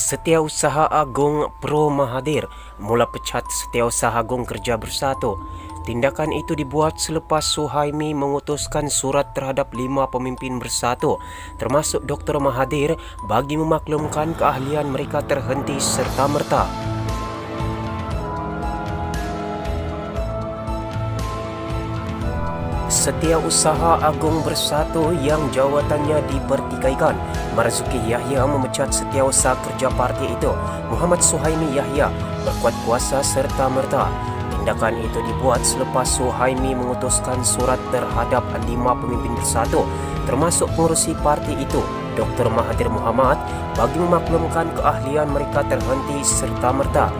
Setiausaha Agung Pro Mahathir mula pecat Setiausaha Agung Kerja Bersatu. Tindakan itu dibuat selepas Suhaimi mengutuskan surat terhadap 5 pemimpin bersatu, termasuk Dr. Mahathir, bagi memaklumkan keahlian mereka terhenti serta-merta. Setiausaha Agung Bersatu yang jawatannya dipertikaikan, Marzuki Yahya memecat Setiausaha Kerja Parti itu, Muhammad Suhaimi Yahya, berkuat kuasa serta-merta. Tindakan itu dibuat selepas Suhaimi mengutuskan surat terhadap 5 pemimpin bersatu, termasuk pengurusi parti itu, Dr. Mahathir Mohamad, bagi memaklumkan keahlian mereka terhenti serta-merta.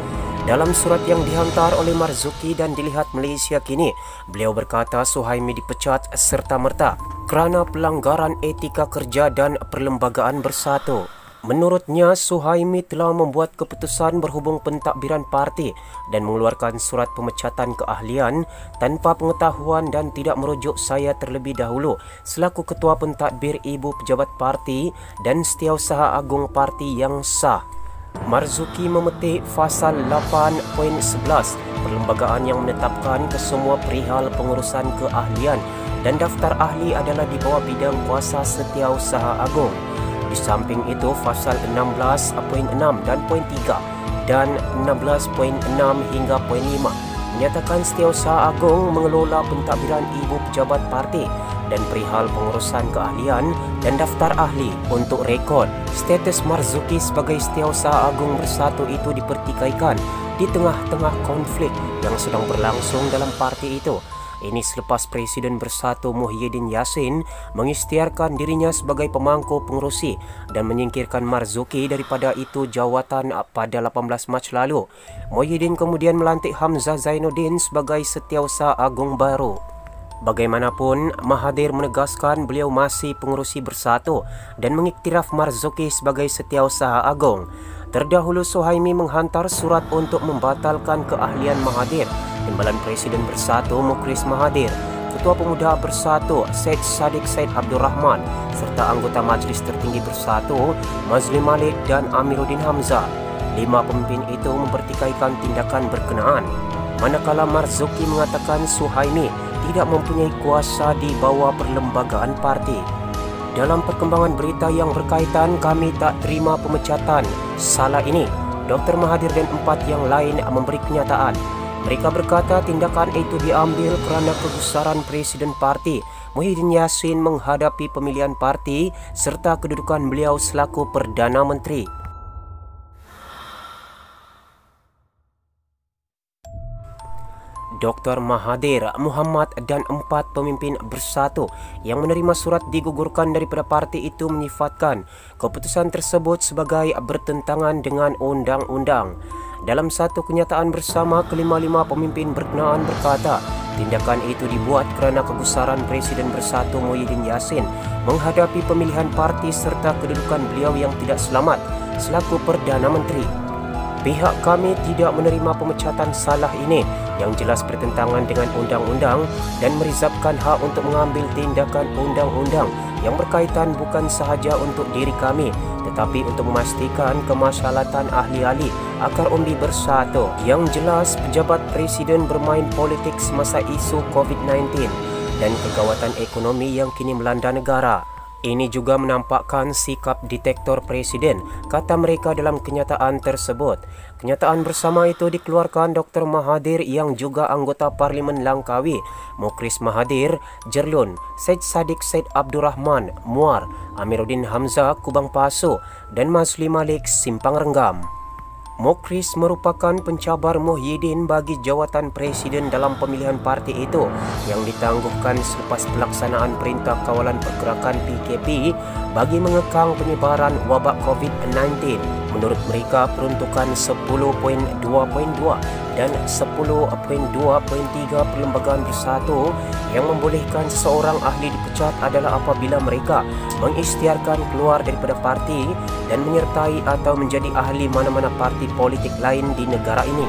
Dalam surat yang dihantar oleh Marzuki dan dilihat Malaysia kini, beliau berkata Suhaimi dipecat serta-merta kerana pelanggaran etika kerja dan perlembagaan bersatu. Menurutnya, Suhaimi telah membuat keputusan berhubung pentadbiran parti dan mengeluarkan surat pemecatan keahlian tanpa pengetahuan dan tidak merujuk saya terlebih dahulu selaku Ketua Pentadbir Ibu Pejabat Parti dan Setiausaha Agung Parti yang sah. Marzuki memetik Fasal 8.11 perlembagaan yang menetapkan kesemua perihal pengurusan keahlian dan daftar ahli adalah di bawah bidang kuasa Setiausaha Agung. Di samping itu, Fasal 16.6 dan poin 3 dan 16.6 hingga poin 5 menyatakan Setiausaha Agung mengelola pentadbiran Ibu Pejabat Parti dan perihal pengurusan keahlian dan daftar ahli. Untuk rekod, status Marzuki sebagai Setiausaha Agung Bersatu itu dipertikaikan di tengah-tengah konflik yang sedang berlangsung dalam parti itu. Ini selepas Presiden Bersatu Muhyiddin Yassin mengisytiharkan dirinya sebagai pemangku pengurusi dan menyingkirkan Marzuki daripada itu jawatan pada 18 Mac lalu. Muhyiddin kemudian melantik Hamzah Zainuddin sebagai Setiausaha Agung baru. Bagaimanapun, Mahathir menegaskan beliau masih pengurusi bersatu dan mengiktiraf Marzuki sebagai Setiausaha Agung. Terdahulu Suhaimi menghantar surat untuk membatalkan keahlian Mahathir. Timbalan Presiden Bersatu Mukhlis Mahathir, Ketua Pemuda Bersatu Syed Saddiq Said Abdul Rahman serta anggota Majlis Tertinggi Bersatu Mazli Malik dan Amiruddin Hamzah. 5 pemimpin itu mempertikaikan tindakan berkenaan, manakala Marzuki mengatakan Suhaimi tidak mempunyai kuasa di bawah perlembagaan parti. Dalam perkembangan berita yang berkaitan, kami tak terima pemecatan salah ini. Dr. Mahathir dan 4 yang lain memberi kenyataan. Mereka berkata tindakan itu diambil kerana kegusaran Presiden Parti Muhyiddin Yassin menghadapi pemilihan parti serta kedudukan beliau selaku Perdana Menteri. Dr. Mahathir Mohamad dan 4 pemimpin bersatu yang menerima surat digugurkan daripada parti itu menyifatkan keputusan tersebut sebagai bertentangan dengan undang-undang. Dalam satu kenyataan bersama, kelima-lima pemimpin berkenaan berkata tindakan itu dibuat kerana kegusaran Presiden Bersatu Muhyiddin Yassin menghadapi pemilihan parti serta kedudukan beliau yang tidak selamat selaku Perdana Menteri. Pihak kami tidak menerima pemecatan salah ini yang jelas bertentangan dengan undang-undang dan merizabkan hak untuk mengambil tindakan undang-undang yang berkaitan bukan sahaja untuk diri kami tetapi untuk memastikan kemaslahatan ahli-ahli akar undi bersatu. Yang jelas, pejabat Presiden bermain politik semasa isu COVID-19 dan kegawatan ekonomi yang kini melanda negara. Ini juga menampakkan sikap detektor Presiden, kata mereka dalam kenyataan tersebut. Kenyataan bersama itu dikeluarkan Dr. Mahathir yang juga anggota Parlimen Langkawi, Mukhlis Mahathir, Jerlun, Syed Saddiq Said Abdul Rahman, Muar, Amiruddin Hamzah, Kubang Pasu dan Mazli Malik, Simpang Renggam. Mukhlis merupakan pencabar Muhyiddin bagi jawatan Presiden dalam pemilihan parti itu yang ditangguhkan selepas pelaksanaan Perintah Kawalan Pergerakan PKP bagi mengekang penyebaran wabak COVID-19. Menurut mereka, peruntukan 10.2.2 dan 10.2.3 Perlembagaan Bersatu yang membolehkan seseorang ahli dipecat adalah apabila mereka mengisytiharkan keluar daripada parti dan menyertai atau menjadi ahli mana-mana parti politik lain di negara ini.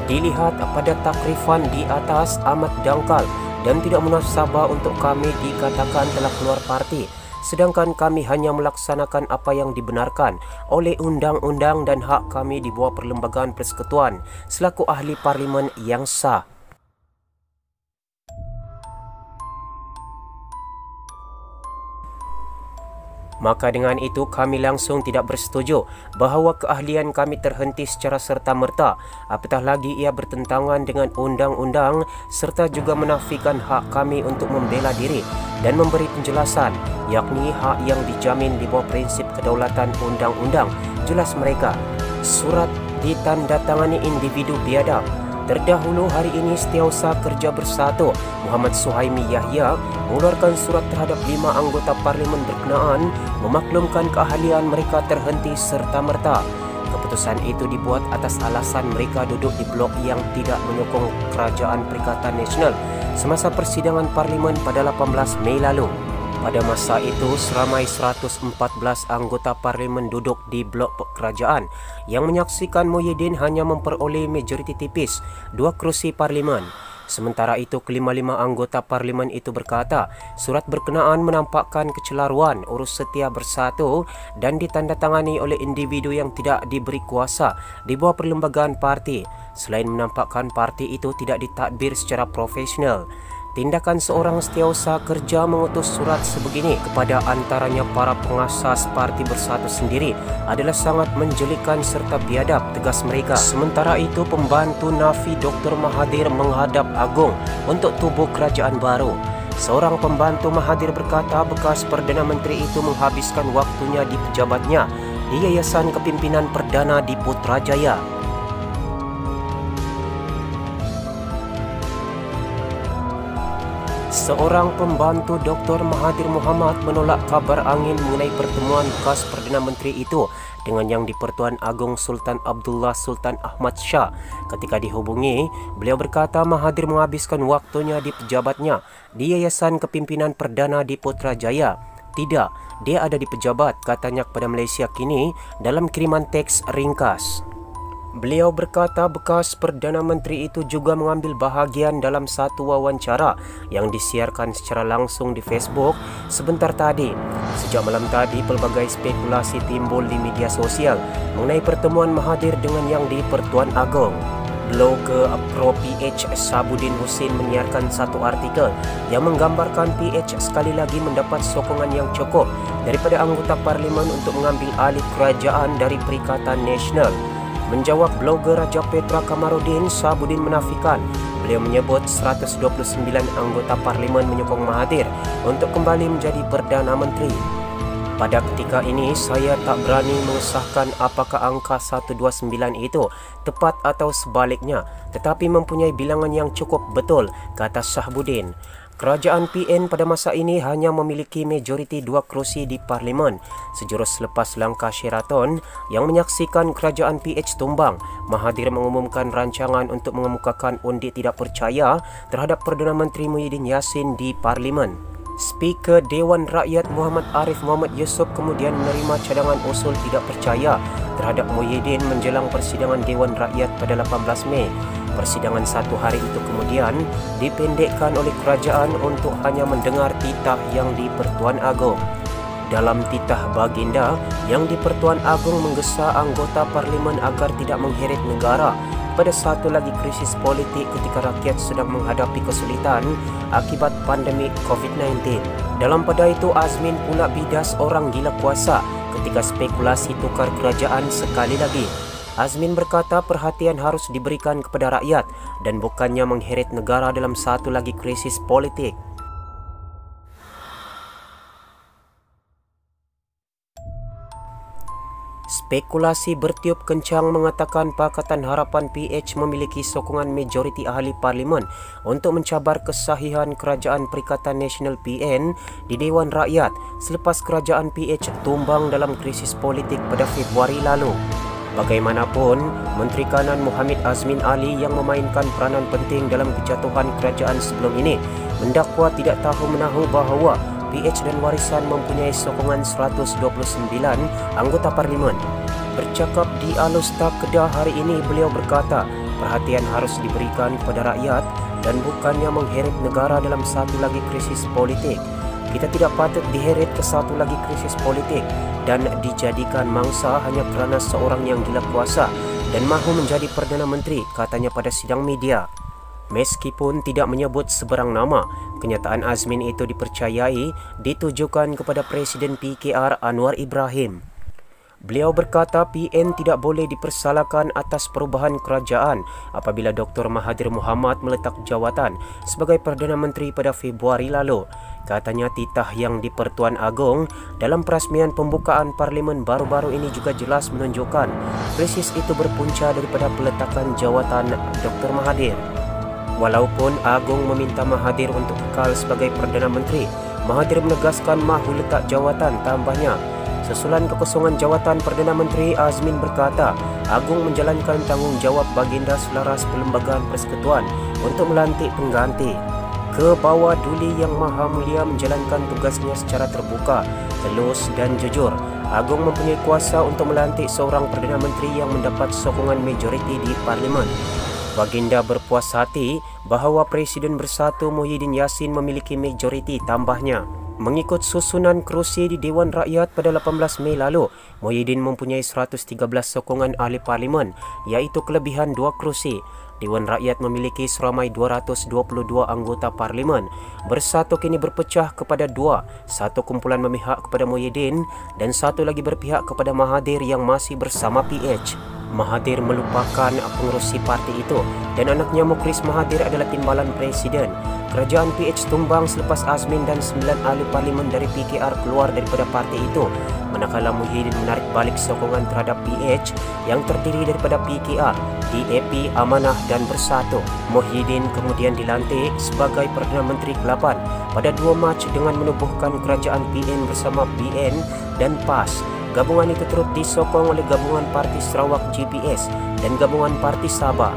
Dilihat pada takrifan di atas amat dangkal dan tidak munasabah untuk kami dikatakan telah keluar parti sedangkan kami hanya melaksanakan apa yang dibenarkan oleh undang-undang dan hak kami di bawah Perlembagaan Persekutuan selaku ahli parlimen yang sah. Maka dengan itu kami langsung tidak bersetuju bahawa keahlian kami terhenti secara serta-merta, apatah lagi ia bertentangan dengan undang-undang serta juga menafikan hak kami untuk membela diri dan memberi penjelasan, yakni hak yang dijamin di bawah prinsip kedaulatan undang-undang. Jelas mereka. Surat ditandatangani individu biadab. Terdahulu hari ini Setiausaha Kerja Bersatu Muhammad Suhaimi Yahya mengeluarkan surat terhadap 5 anggota parlimen berkenaan memaklumkan keahlian mereka terhenti serta-merta. Keputusan itu dibuat atas alasan mereka duduk di blok yang tidak menyokong Kerajaan Perikatan Nasional semasa persidangan parlimen pada 18 Mei lalu. Pada masa itu, seramai 114 anggota parlimen duduk di blok kerajaan yang menyaksikan Muhyiddin hanya memperoleh majoriti tipis 2 kerusi parlimen. Sementara itu, kelima-lima anggota parlimen itu berkata, surat berkenaan menampakkan kecelaruan urus Setia Bersatu dan ditandatangani oleh individu yang tidak diberi kuasa di bawah perlembagaan parti. Selain menampakkan parti itu tidak ditadbir secara profesional. Tindakan seorang setiausaha kerja mengutus surat sebegini kepada antaranya para pengasas Parti Bersatu sendiri adalah sangat menjelikan serta biadab, tegas mereka. Sementara itu, pembantu Nafi Dr. Mahathir menghadap Agong untuk tubuh kerajaan baru. Seorang pembantu Mahathir berkata bekas Perdana Menteri itu menghabiskan waktunya di pejabatnya di Yayasan Kepimpinan Perdana di Putrajaya. Seorang pembantu Dr. Mahathir Mohamad menolak kabar angin mengenai pertemuan bekas Perdana Menteri itu dengan Yang di-Pertuan Agong Sultan Abdullah Sultan Ahmad Shah. Ketika dihubungi, beliau berkata Mahathir menghabiskan waktunya di pejabatnya di Yayasan Kepimpinan Perdana di Putrajaya. Tidak, dia ada di pejabat, katanya kepada Malaysia Kini dalam kiriman teks ringkas. Beliau berkata bekas Perdana Menteri itu juga mengambil bahagian dalam satu wawancara yang disiarkan secara langsung di Facebook sebentar tadi. Sejak malam tadi, pelbagai spekulasi timbul di media sosial mengenai pertemuan Mahathir dengan Yang di-Pertuan Agong. Blogger Pro PH Sabuddin Hussein menyiarkan satu artikel yang menggambarkan PH sekali lagi mendapat sokongan yang cukup daripada anggota parlimen untuk mengambil alih kerajaan dari Perikatan Nasional. Menjawab blogger Raja Petra Kamarudin, Sabuddin menafikan. Beliau menyebut 129 anggota parlimen menyokong Mahathir untuk kembali menjadi Perdana Menteri. Pada ketika ini, saya tak berani mengesahkan apakah angka 129 itu tepat atau sebaliknya, tetapi mempunyai bilangan yang cukup betul, kata Sabuddin. Kerajaan PN pada masa ini hanya memiliki majoriti 2 kerusi di parlimen. Sejurus selepas langkah Sheraton yang menyaksikan kerajaan PH tumbang, Mahathir mengumumkan rancangan untuk mengemukakan undi tidak percaya terhadap Perdana Menteri Muhyiddin Yassin di parlimen. Speaker Dewan Rakyat Muhammad Arif Muhammad Yusof kemudian menerima cadangan usul tidak percaya terhadap Muhyiddin menjelang persidangan Dewan Rakyat pada 18 Mei. Persidangan satu hari itu kemudian dipendekkan oleh kerajaan untuk hanya mendengar titah Yang di-Pertuan Agong. Dalam titah baginda, Yang di-Pertuan Agong menggesa anggota parlimen agar tidak mengheret negara pada satu lagi krisis politik ketika rakyat sedang menghadapi kesulitan akibat pandemik COVID-19. Dalam pada itu, Azmin pula bidas orang gila kuasa ketika spekulasi tukar kerajaan sekali lagi. Azmin berkata perhatian harus diberikan kepada rakyat dan bukannya mengheret negara dalam satu lagi krisis politik. Spekulasi bertiup kencang mengatakan Pakatan Harapan PH memiliki sokongan majoriti ahli parlimen untuk mencabar kesahihan Kerajaan Perikatan Nasional PN di Dewan Rakyat selepas Kerajaan PH tumbang dalam krisis politik pada Februari lalu. Bagaimanapun, Menteri Kanan Muhammad Azmin Ali yang memainkan peranan penting dalam kejatuhan kerajaan sebelum ini mendakwa tidak tahu menahu bahawa PH dan warisan mempunyai sokongan 129 anggota parlimen. Bercakap di Alusta Kedah hari ini, beliau berkata perhatian harus diberikan kepada rakyat dan bukannya mengheret negara dalam satu lagi krisis politik. kita tidak patut diheret ke satu lagi krisis politik dan dijadikan mangsa hanya kerana seorang yang gila kuasa dan mahu menjadi Perdana Menteri, katanya pada sidang media. Meskipun tidak menyebut seberang nama, kenyataan Azmin itu dipercayai ditujukan kepada Presiden PKR Anwar Ibrahim. Beliau berkata PN tidak boleh dipersalahkan atas perubahan kerajaan apabila Dr. Mahathir Mohamad meletak jawatan sebagai Perdana Menteri pada Februari lalu. Katanya titah yang di Pertuan Agong dalam perasmian pembukaan Parlimen baru-baru ini juga jelas menunjukkan krisis itu berpunca daripada peletakan jawatan Dr. Mahathir. Walaupun Agong meminta Mahathir untuk kekal sebagai Perdana Menteri, Mahathir menegaskan mahu letak jawatan tambahnya. Sesulan kekosongan jawatan Perdana Menteri, Azmin berkata Agong menjalankan tanggungjawab baginda selaras Perlembagaan Persekutuan untuk melantik pengganti. Ke-Bawah Duli Yang Maha Mulia menjalankan tugasnya secara terbuka, telus dan jujur. Agong mempunyai kuasa untuk melantik seorang Perdana Menteri yang mendapat sokongan majoriti di Parlimen. Baginda berpuas hati bahawa Presiden Bersatu Muhyiddin Yassin memiliki majoriti, tambahnya. Mengikut susunan kerusi di Dewan Rakyat pada 18 Mei lalu, Muhyiddin mempunyai 113 sokongan ahli parlimen, iaitu kelebihan 2 kerusi. Dewan Rakyat memiliki seramai 222 anggota parlimen. Bersatu kini berpecah kepada 2, satu kumpulan memihak kepada Muhyiddin dan satu lagi berpihak kepada Mahathir yang masih bersama PH. Mahathir melupakan pengerusi parti itu dan anaknya Mukhris Mahathir adalah timbalan Presiden. Kerajaan PH tumbang selepas Azmin dan 9 ahli parlimen dari PKR keluar daripada parti itu, manakala Muhyiddin menarik balik sokongan terhadap PH yang terdiri daripada PKR, DAP, Amanah dan Bersatu. Muhyiddin kemudian dilantik sebagai Perdana Menteri ke-8 pada 2 Mac dengan menubuhkan kerajaan PN bersama BN dan PAS. Gabungan itu turut disokong oleh Gabungan Parti Sarawak GPS dan Gabungan Parti Sabah.